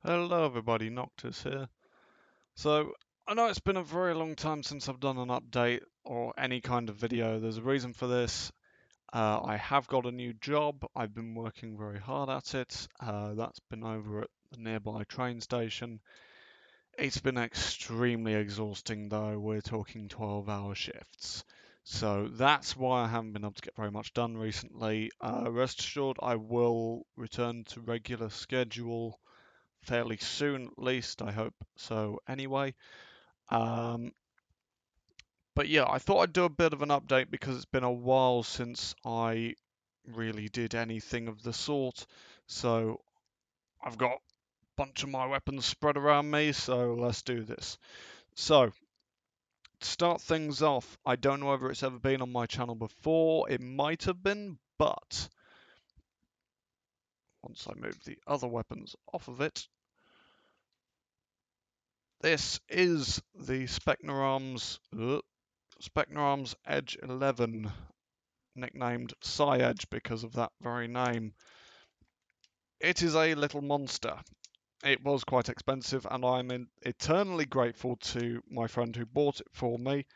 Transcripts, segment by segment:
Hello everybody, Noctis here. So, I know it's been a very long time since I've done an update or any kind of video. There's a reason for this. I have got a new job. I've been working very hard at it. That's been over at the nearby train station. It's been extremely exhausting though. We're talking 12-hour shifts. So that's why I haven't been able to get very much done recently. Rest assured I will return to regular schedule fairly soon, at least, I hope. So anyway, um, but yeah, I thought I'd do a bit of an update because it's been a while since I really did anything of the sort. So I've got a bunch of my weapons spread around me, so let's do this. So to start things off, I don't know whether it's ever been on my channel before. It might have been, but once I move the other weapons off of it, this is the Specnarms Edge 11, nicknamed Psy-Edge because of that very name. It is a little monster. It was quite expensive, and I'm eternally grateful to my friend who bought it for me.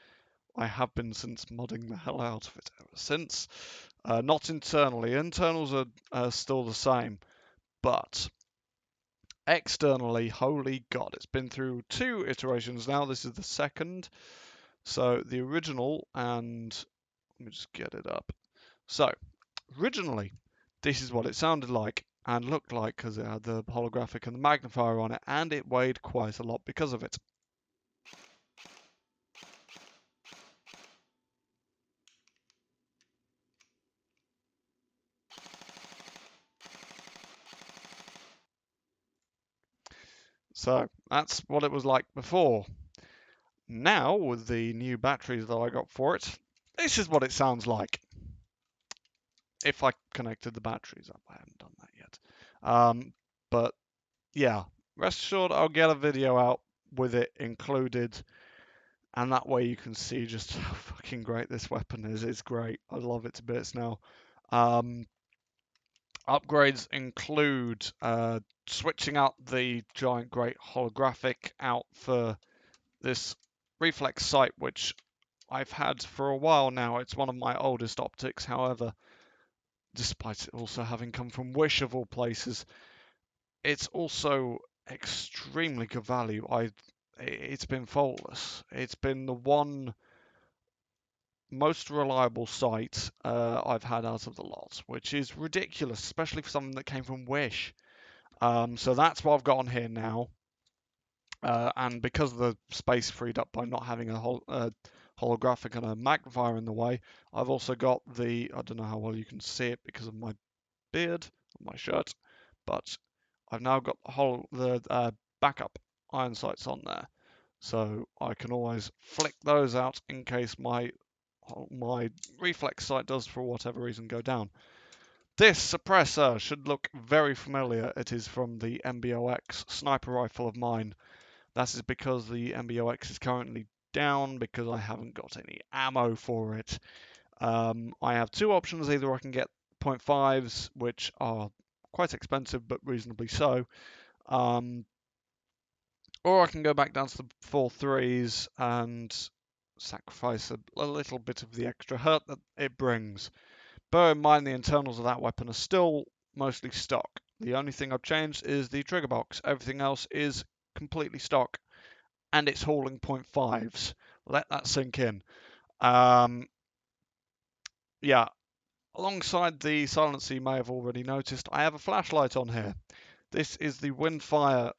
I have been since modding the hell out of it ever since. Not internally. Internals are still the same, but externally, holy god, it's been through 2 iterations now. This is the second. So the original, and let me just get it up. So originally, this is what it sounded like and looked like because it had the holographic and the magnifier on it, and it weighed quite a lot because of it. So that's what it was like before. Now, with the new batteries that I got for it, this is what it sounds like. If I connected the batteries up, I haven't done that yet. But yeah, rest assured I'll get a video out with it included, and that way you can see just how fucking great this weapon is. It's great. I love it to bits now. Um, Upgrades include switching out the giant great holographic out for this reflex sight, which I've had for a while now. It's one of my oldest optics, however, despite it also having come from Wish of all places, it's also extremely good value. It's been faultless. It's been the one most reliable sight I've had out of the lot, which is ridiculous, especially for something that came from Wish. So that's what I've got on here now. And because the space freed up by not having a holographic and a magnifier in the way, I've also got the, I don't know how well you can see it because of my beard, my shirt, but I've now got the backup iron sights on there. So I can always flick those out in case my reflex sight does, for whatever reason, go down. This suppressor should look very familiar. It is from the MBOX sniper rifle of mine. That is because the MBOX is currently down because I haven't got any ammo for it. I have 2 options. Either I can get .5s, which are quite expensive but reasonably so, or I can go back down to the 4.3s and sacrifice a little bit of the extra hurt that it brings. Bear in mind the internals of that weapon are still mostly stock. The only thing I've changed is the trigger box. Everything else is completely stock, and it's hauling .5s. Let that sink in. Yeah, alongside the silencer you may have already noticed, I have a flashlight on here. This is the Windfire,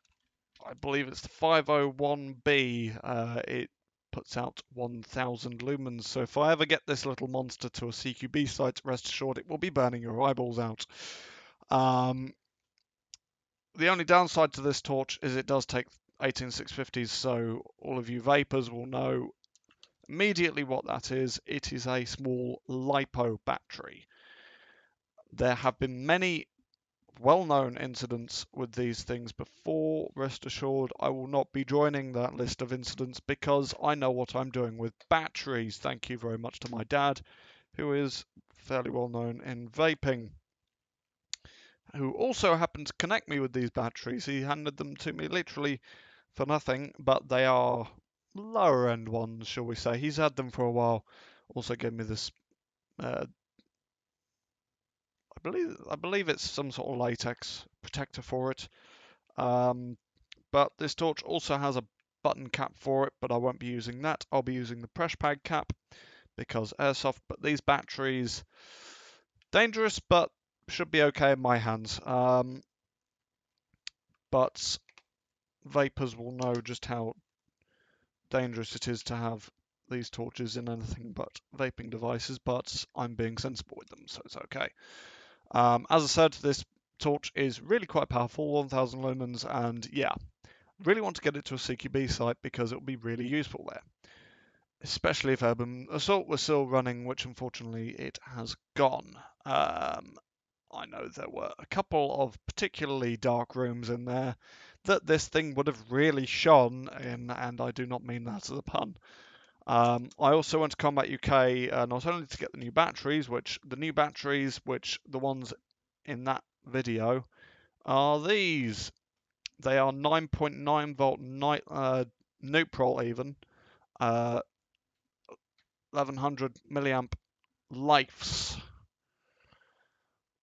I believe it's the 501B. It puts out 1000 lumens, so if I ever get this little monster to a CQB site, rest assured it will be burning your eyeballs out. The only downside to this torch is it does take 18650s, so all of you vapors will know immediately what that is. It is a small LiPo battery. There have been many well-known incidents with these things before. Rest assured, I will not be joining that list of incidents because I know what I'm doing with batteries. Thank you very much to my dad, who is fairly well known in vaping. who also happened to connect me with these batteries. He handed them to me literally for nothing, but they are lower end ones, shall we say. He's had them for a while. Also gave me this. I believe it's some sort of latex protector for it. But this torch also has a button cap for it, but I won't be using that. I'll be using the press pad cap because airsoft. But these batteries, dangerous, but should be okay in my hands. But vapors will know just how dangerous it is to have these torches in anything but vaping devices, but I'm being sensible with them, so it's okay. As I said, this torch is really quite powerful, 1000 lumens, and yeah, really want to get it to a CQB site because it will be really useful there, especially if Urban Assault was still running, which unfortunately it has gone. I know there were a couple of particularly dark rooms in there that this thing would have really shone in, and I do not mean that as a pun. I also went to Combat UK not only to get the new batteries, which the ones in that video are these. They are 9.9 volt neutral even, 1100 milliamp lifes.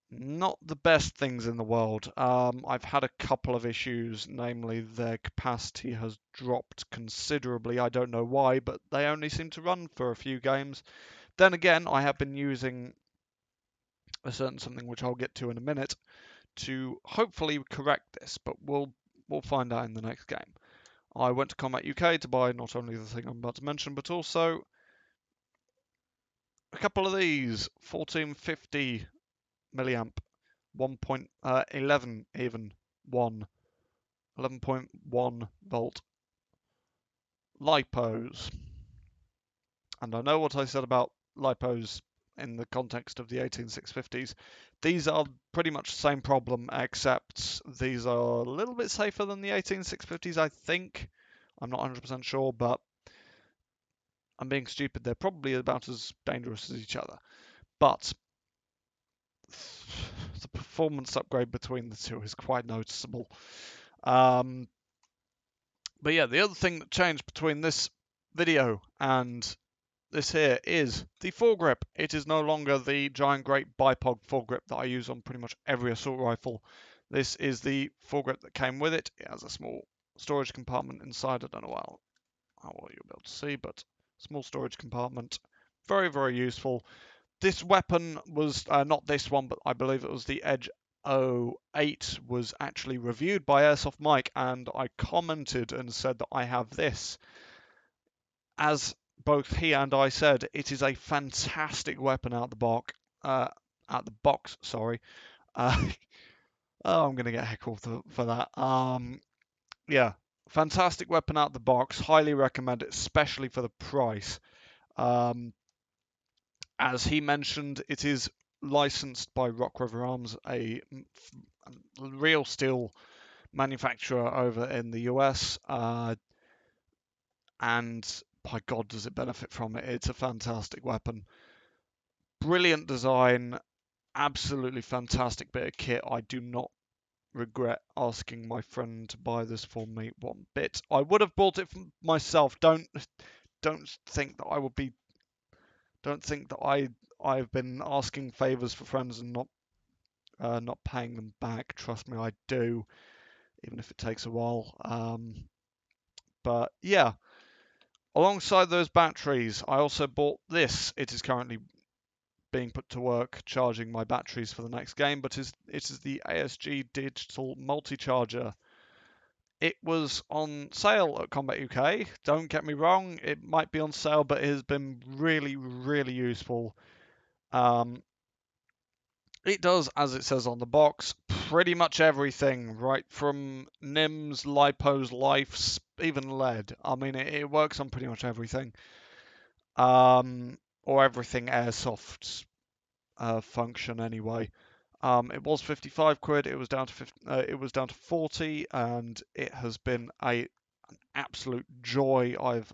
Not the best things in the world. I've had a couple of issues, namely their capacity has dropped considerably. I don't know why, but they only seem to run for a few games. Then again, I have been using a certain something which I'll get to in a minute to hopefully correct this, but we'll find out in the next game. I went to Combat UK to buy not only the thing I'm about to mention, but also a couple of these 1450 milliamp 1.11 even 1 11.1 volt lipos. And I know what I said about lipos in the context of the 18650s. These are pretty much the same problem, except these are a little bit safer than the 18650s, I think. I'm not 100% sure, but I'm being stupid. They're probably about as dangerous as each other. But the performance upgrade between the two is quite noticeable. But yeah, the other thing that changed between this video and this here is the foregrip. It is no longer the giant great bipod foregrip that I use on pretty much every assault rifle. This is the foregrip that came with it. It has a small storage compartment inside. I don't know how well you'll be able to see, but small storage compartment. Very, very useful. This weapon was not this one, but I believe it was the Edge 08 was actually reviewed by Airsoft Mike, and I commented and said that I have this. As both he and I said, it is a fantastic weapon out the box. Sorry. Oh, I'm gonna get heckled for that. Yeah, fantastic weapon out the box. Highly recommend it, especially for the price. As he mentioned, it is licensed by Rock River Arms, a real steel manufacturer over in the US, and by God, does it benefit from it. It's a fantastic weapon. Brilliant design, absolutely fantastic bit of kit. I do not regret asking my friend to buy this for me one bit. I would have bought it for myself. Don't think that I would be. Don't think that I've been asking favors for friends and not paying them back. Trust me, I do, even if it takes a while. But yeah, alongside those batteries, I also bought this. It is currently being put to work charging my batteries for the next game, but it is the ASG Digital Multi-Charger. It was on sale at Combat UK. Don't get me wrong, it might be on sale, but it has been really, really useful. It does, as it says on the box, pretty much everything, right from NIMS, lipos, lifes, even lead. I mean, it works on pretty much everything. Or everything airsoft function anyway. It was 55 quid. It was down to it was down to 40, and it has been an absolute joy. I've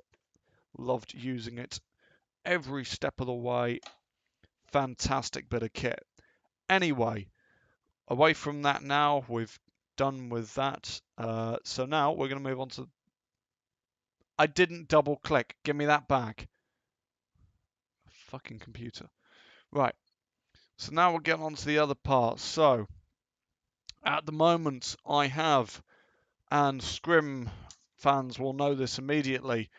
loved using it every step of the way. Fantastic bit of kit. Anyway, away from that now. We've done with that. So now we're going to move on to... I didn't double click. Give me that back. Fucking computer. Right. So now we'll get on to the other part. So at the moment I have, and Scrim fans will know this immediately,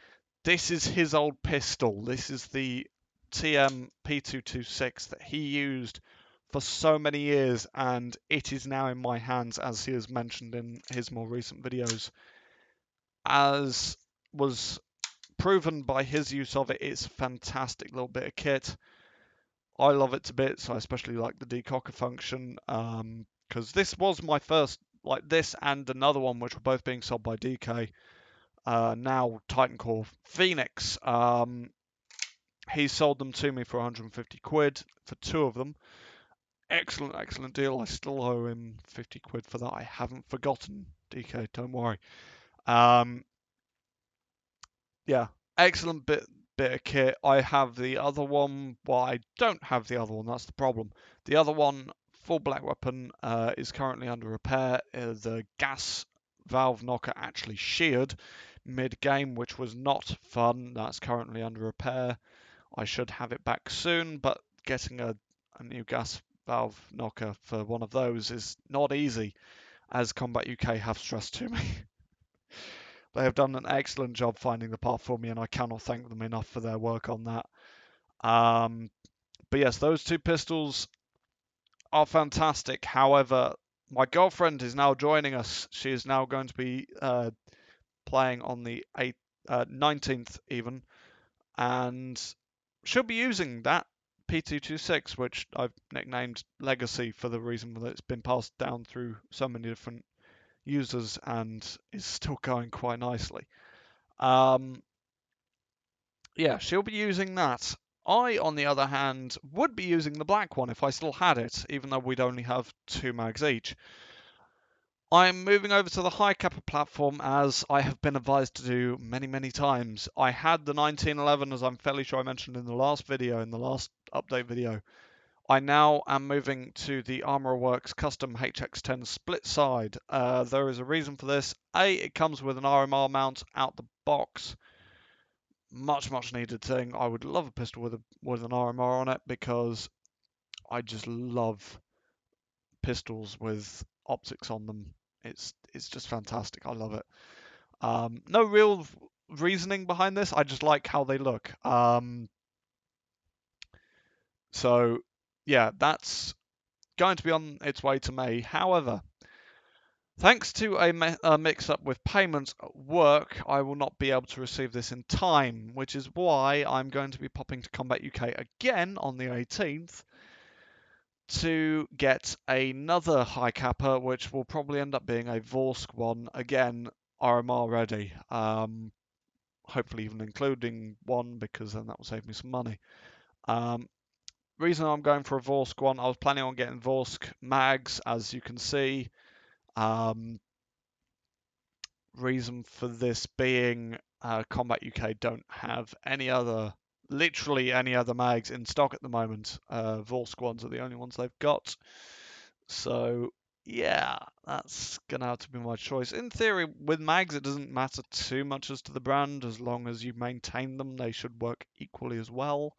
this is his old pistol. This is the TM P226 that he used for so many years, and it is now in my hands, as he has mentioned in his more recent videos. As was proven by his use of it, it's a fantastic little bit of kit. I love it to bits. I especially like the decocker function, because this was my first, like this and another one, which were both being sold by DK. Now Titan Core Phoenix. He sold them to me for 150 quid for two of them. Excellent, excellent deal. I still owe him 50 quid for that. I haven't forgotten, DK, don't worry. Yeah, excellent bit of kit. I have the other one. Well, I don't have the other one. That's the problem. The other one, full black weapon, is currently under repair. The gas valve knocker actually sheared mid-game, which was not fun. That's currently under repair. I should have it back soon, but getting a new gas valve knocker for one of those is not easy, as Combat UK have stressed to me. They have done an excellent job finding the part for me, and I cannot thank them enough for their work on that. But yes, those two pistols are fantastic. However, my girlfriend is now joining us. She is now going to be playing on the 19th even, and she'll be using that P226, which I've nicknamed Legacy for the reason that it's been passed down through so many different users and is still going quite nicely. Yeah, she'll be using that. I, on the other hand, would be using the black one if I still had it, even though we'd only have 2 mags each. I'm moving over to the high capper platform, as I have been advised to do many, many times. I had the 1911, as I'm fairly sure I mentioned in the last video, in the last update video. I now am moving to the Armourer Works custom HX10 split side. There is a reason for this. A, it comes with an RMR mount out the box. Much needed thing. I would love a pistol with an RMR on it, because I just love pistols with optics on them. It's just fantastic. I love it. No real reasoning behind this. I just like how they look. So yeah, that's going to be on its way to May. However, thanks to a mix-up with payments at work, I will not be able to receive this in time, which is why I'm going to be popping to Combat UK again on the 18th to get another high capper, which will probably end up being a Vorsk one, again, RMR ready. Hopefully even including one, because then that will save me some money. Reason I'm going for a Vorsk one, I was planning on getting Vorsk mags, as you can see. Reason for this being Combat UK don't have literally any other mags in stock at the moment. Vorsk ones are the only ones they've got. So yeah, that's gonna have to be my choice. In theory, with mags, it doesn't matter too much as to the brand, as long as you maintain them, they should work equally as well.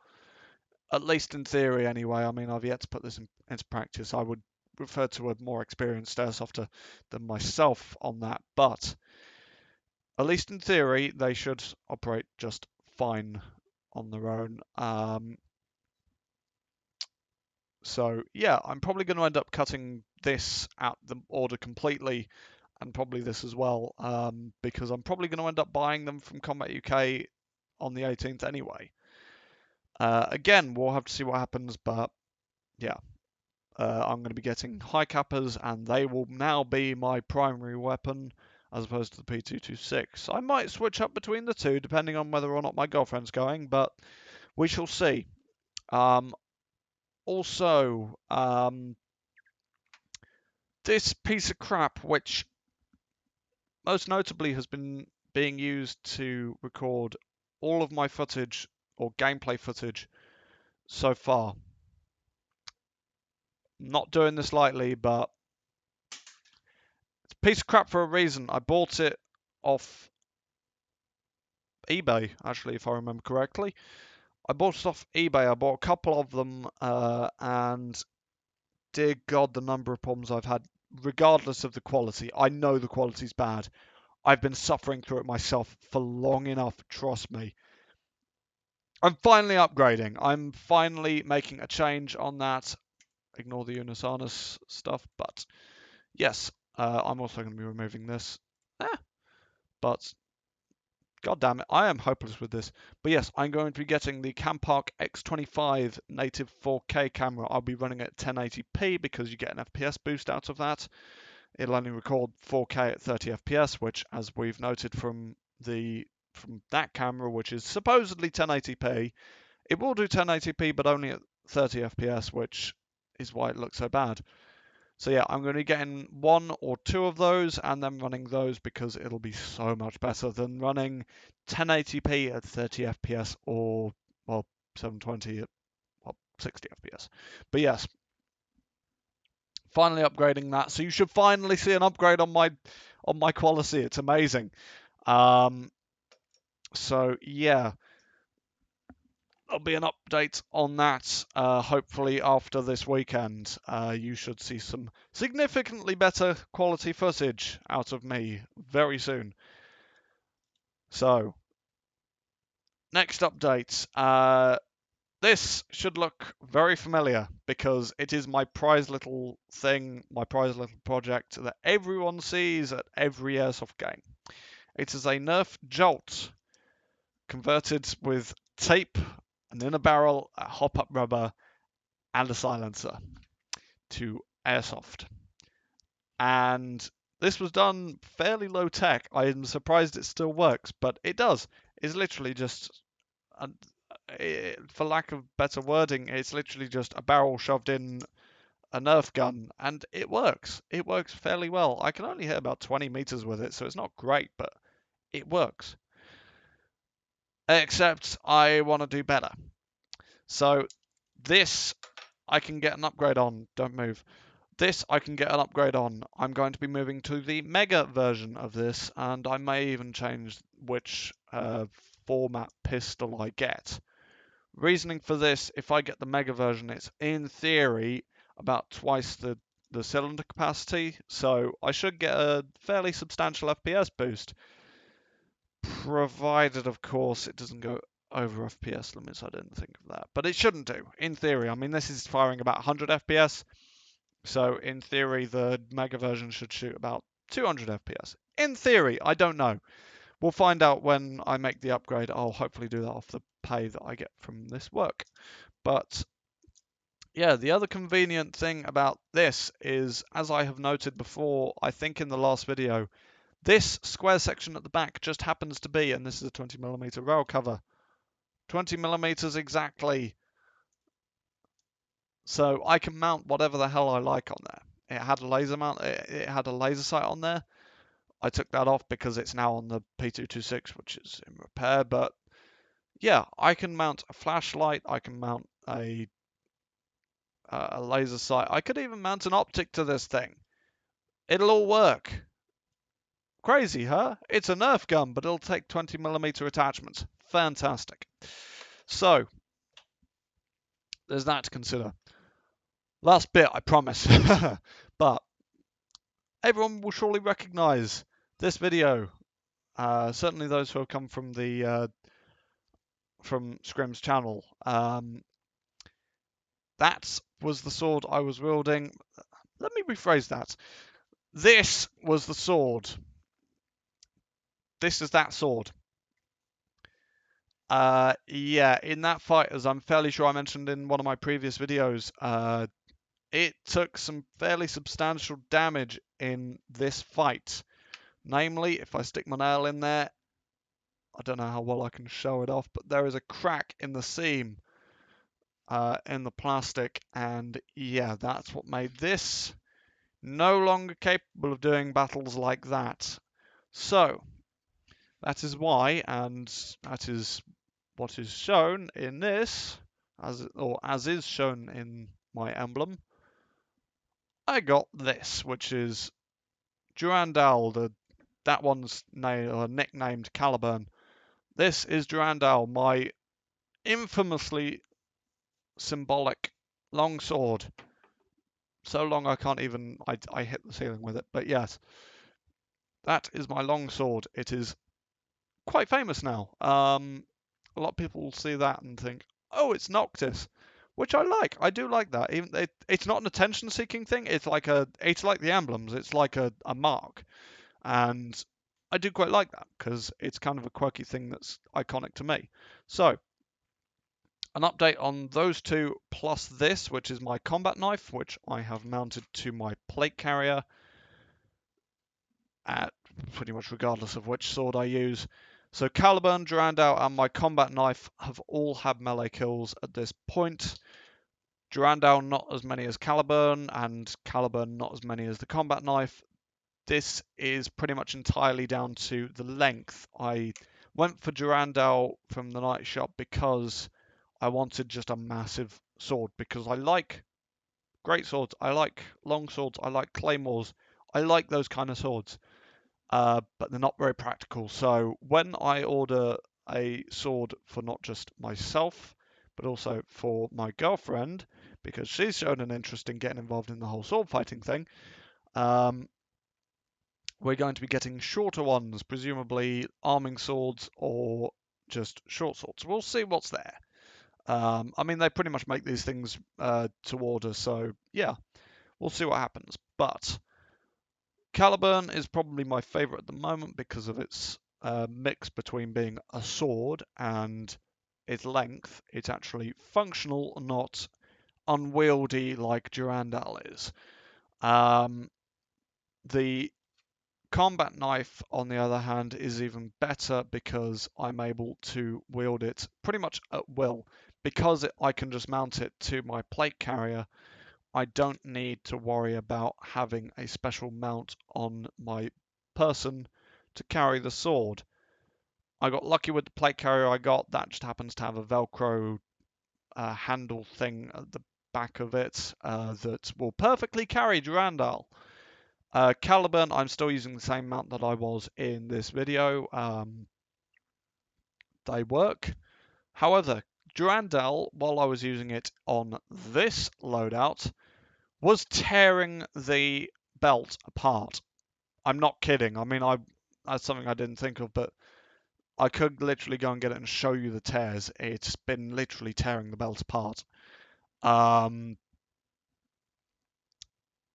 At least in theory, anyway. I mean, I've yet to put this into practice. I would refer to a more experienced airsofter than myself on that, but at least in theory, they should operate just fine on their own. So yeah, I'm probably going to end up cutting this out the order completely, and probably this as well, because I'm probably going to end up buying them from Combat UK on the 18th anyway. Again, we'll have to see what happens, but yeah. I'm going to be getting high cappers, and they will now be my primary weapon as opposed to the P226. I might switch up between the two depending on whether or not my girlfriend's going, but we shall see. Also, this piece of crap, which most notably has been being used to record all of my footage or gameplay footage so far. Not doing this lightly, but piece of crap for a reason. I bought it off eBay, actually, if I remember correctly. I bought it off eBay. I bought a couple of them, and dear God, the number of problems I've had, regardless of the quality. I know the quality's bad. I've been suffering through it myself for long enough, trust me. I'm finally upgrading. I'm finally making a change on that. Ignore the Unisanus stuff, but yes, I'm also going to be removing this. But God damn it, I am hopeless with this. But yes, I'm going to be getting the Campark X25 native 4K camera. I'll be running at 1080p because you get an FPS boost out of that. It'll only record 4K at 30 FPS, which, as we've noted from that camera, which is supposedly 1080p, it will do 1080p, but only at 30 FPS, which is why it looks so bad. So yeah, I'm going to be getting one or two of those and then running those because it'll be so much better than running 1080p at 30 FPS or, well, 720 at, well, 60 FPS. But yes, finally upgrading that. So you should finally see an upgrade on my quality. It's amazing. So yeah, there'll be an update on that. Hopefully after this weekend, you should see some significantly better quality footage out of me very soon. So next update. This should look very familiar because it is my prized little thing, my prized little project that everyone sees at every Airsoft game. It is a Nerf Jolt converted with tape, an inner barrel, a hop-up rubber, and a silencer to Airsoft. And this was done fairly low tech. I am surprised it still works, but it does. It's literally just, for lack of better wording, it's literally just a barrel shoved in a Nerf gun, and it works. It works fairly well. I can only hit about 20 meters with it, so it's not great, but it works. Except I want to do better. So this I can get an upgrade on. Don't move. This I can get an upgrade on. I'm going to be moving to the Mega version of this, and I may even change which format pistol I get. Reasoning for this, if I get the Mega version, it's in theory about twice the cylinder capacity, so I should get a fairly substantial FPS boost. Provided, of course, it doesn't go over FPS limits. I didn't think of that. But it shouldn't do, in theory. I mean, this is firing about 100 FPS. So, in theory, the Mega version should shoot about 200 FPS. In theory, I don't know. We'll find out when I make the upgrade. I'll hopefully do that off the pay that I get from this work. But, yeah, the other convenient thing about this is, as I have noted before, I think in the last video, this square section at the back just happens to be, and this is a 20mm rail cover, 20mm exactly. So I can mount whatever the hell I like on there. It had a laser mount, it had a laser sight on there. I took that off because it's now on the P226, which is in repair. But yeah, I can mount a flashlight. I can mount a laser sight. I could even mount an optic to this thing. It'll all work. Crazy, huh? It's a Nerf gun, but it'll take 20mm attachments. Fantastic. So, there's that to consider. Last bit, I promise. But everyone will surely recognize this video. Certainly those who have come from the from Scrim's channel. That was the sword I was wielding. Let me rephrase that. This was the sword. This is that sword. Yeah, in that fight, as I'm fairly sure I mentioned in one of my previous videos, it took some fairly substantial damage in this fight. Namely, if I stick my nail in there, I don't know how well I can show it off, but there is a crack in the seam in the plastic, and yeah, that's what made this no longer capable of doing battles like that. So, that is why, and that is what is shown in this, as is shown in my emblem, I got this, which is Durandal, that one's nicknamed Caliburn. This is Durandal, my infamously symbolic long sword. So long I can't even, I hit the ceiling with it. But yes, that is my long sword. It is quite famous now. A lot of people will see that and think, oh, it's Noctis, which I like. I do like that. Even it's not an attention-seeking thing. It's like the emblems. It's like a mark, and I do quite like that because it's kind of a quirky thing that's iconic to me. So, an update on those two plus this, which is my combat knife, which I have mounted to my plate carrier at pretty much regardless of which sword I use. So Caliburn, Durandal, and my combat knife have all had melee kills at this point. Durandal not as many as Caliburn, and Caliburn not as many as the combat knife. This is pretty much entirely down to the length. I went for Durandal from the night shop because I wanted just a massive sword, because I like great swords, I like long swords, I like claymores, I like those kind of swords. But they're not very practical. So when I order a sword for not just myself, but also for my girlfriend, because she's shown an interest in getting involved in the whole sword fighting thing, um, we're going to be getting shorter ones, presumably arming swords or just short swords. We'll see what's there. I mean, they pretty much make these things to order, so yeah, we'll see what happens. But Caliburn is probably my favourite at the moment because of its mix between being a sword and its length. It's actually functional, not unwieldy like Durandal is. The combat knife, on the other hand, is even better because I'm able to wield it pretty much at will. Because I can just mount it to my plate carrier, I don't need to worry about having a special mount on my person to carry the sword. I got lucky with the plate carrier I got. That just happens to have a Velcro handle thing at the back of it that will perfectly carry Durandal. Caliburn, I'm still using the same mount that I was in this video. They work. However, Durandal, while I was using it on this loadout, was tearing the belt apart. I'm not kidding. I mean, that's something I didn't think of, but I could literally go and get it and show you the tears. It's been literally tearing the belt apart.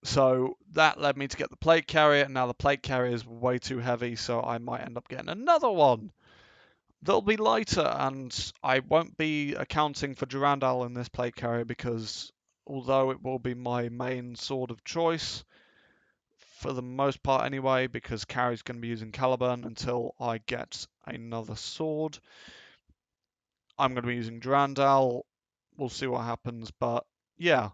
So that led me to get the plate carrier, and now the plate carrier is way too heavy, so I might end up getting another one that'll be lighter, and I won't be accounting for Durandal in this plate carrier because although it will be my main sword of choice, for the most part anyway, because Carrie's going to be using Caliburn until I get another sword. I'm going to be using Durandal. We'll see what happens, but yeah.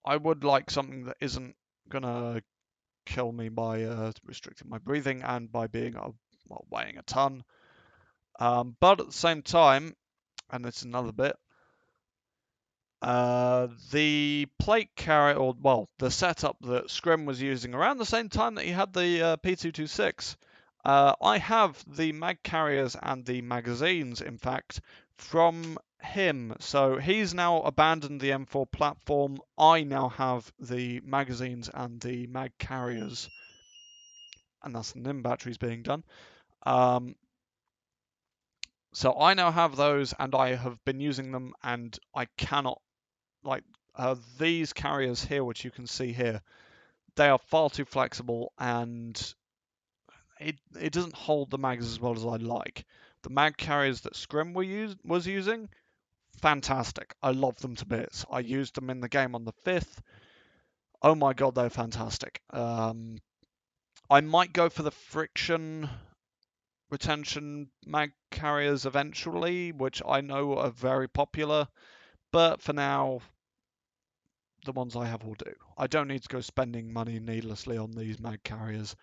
I would like something that isn't going to kill me by restricting my breathing and by being weighing a ton. But at the same time, and this is another bit, the plate carrier, or well, the setup that Scrim was using around the same time that he had the P226. I have the mag carriers and the magazines, in fact, from him. So he's now abandoned the M4 platform. I now have the magazines and the mag carriers, and that's the NIM batteries being done. So I now have those, and I have been using them, and I cannot like these carriers here, which you can see here, they are far too flexible, and it doesn't hold the mags as well as I'd like. The mag carriers that Scrim was using, fantastic. I love them to bits. I used them in the game on the 5th. Oh my god, they're fantastic. I might go for the friction retention mag carriers eventually, which I know are very popular, but for now, the ones I have will do. I don't need to go spending money needlessly on these mag carriers.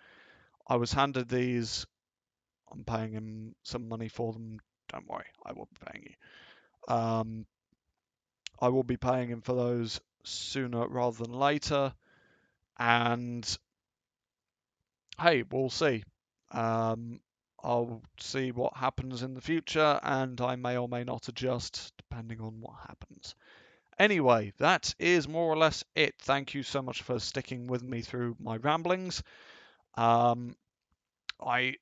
I was handed these. I'm paying him some money for them. Don't worry, I will be paying you. I will be paying him for those sooner rather than later. And hey, we'll see. I'll see what happens in the future, and I may or may not adjust depending on what happens. Anyway, that is more or less it. Thank you so much for sticking with me through my ramblings. I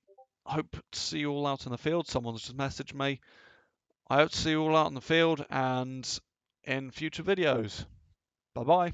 hope to see you all out in the field. Someone's just messaged me. I hope to see you all out in the field and in future videos. Bye bye.